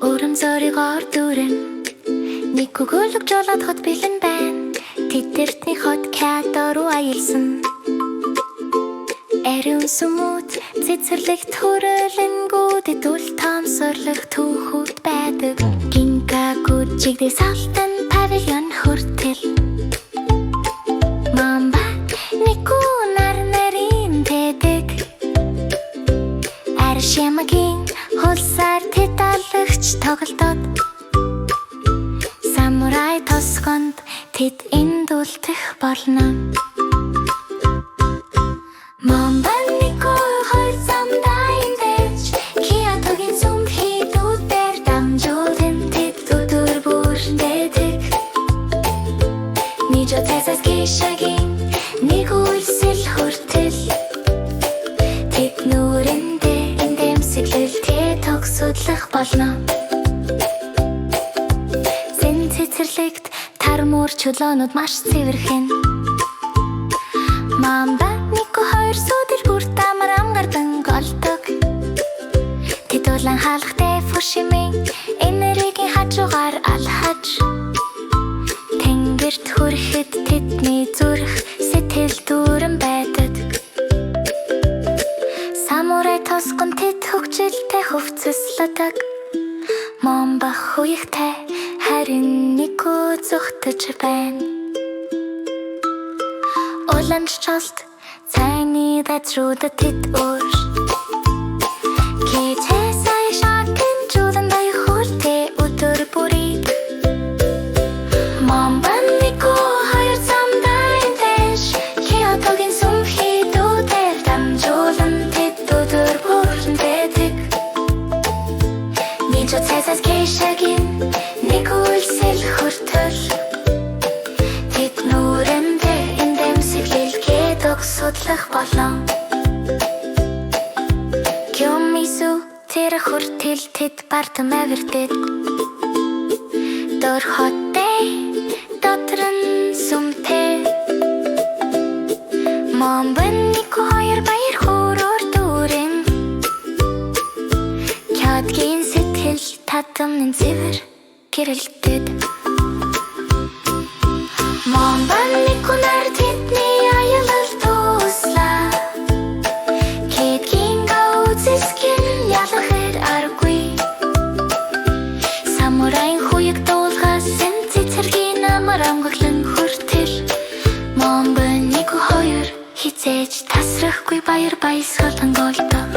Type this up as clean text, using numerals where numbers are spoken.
Өрөм зоригоор дүрэн нэг гүгөлөг жолоод хот бэлэн байна. Тэдэртний хот кядор руу аялсан. Ариун сүмүүд цэцэрлэг төрөлнгүүдэд үл таамсарлах түүхүүд байдаг. Гинкагүд чигдээ салтан павильон хүртэл мамба нику нарнарын тэдэг аршямагийн хулсаар тэдалгч тоглолтод самурай тосгонд тэд эндүүлдэх болно. Мамба нику хоёр замдаа эндэж Киотогийн сүмд хийдүүдээр дамжуулан тэд өдөр бүр дэдэг. Нижо цэсэс гишагийн нэг үйлсэл хүртэл тэд нүрэндээ эндэмсэглэлтэй тогсодлох болно. Зэн цэцэрлэгт тармуур чулуунууд маш цэвэрхэн. Мамба нику хоёр сүдэл бүр тамар амгардан голдог. Тэд улаан хаалгатай фушимын энергийн хажуугаар алхаж тэнгэрт хүрэхэд тэдний зүрх сэтгэл дүүрэн байдаг. Самурай тосгон тэд хөгжилтэй хувцасладаг. Мамба хуягтай харин нику зүхтэж байна. Уламжлалт цайны дэвтрүүдэд тэд өөр Кичээсай шатын чулан дая хүртээ өдөр бүрийг Мамба нику хоёр замдаа эндэж Киотогийн сүмд хийдүүдээр дамжуулан тэд өдөр бүр дэдэг. Нижо цэсэс гишагийн нэг үйлсэл хүртэл тэд нүрэндээ эндэмсэглэлгээ тогсодлох болон Кёмису тэр хүртэл тэд бардам авирдэд дор хоттэй дотор нь сүмтэй Мамба нику хоёр баяр хөрөөр дүүрэн Киотгийн сэтгэл татамын цэвэр гэрэлтэд Мамба нику нар тэдний аялал дуслаа. Киотгийн гауцэскин ялахэр аргагүй. Самурайн хуяг дуулгасан цэцэргийн амар амгаглан хүртэл Мамба нику хоёр хизээж тасрахгүй баяр баясгалан голдоо.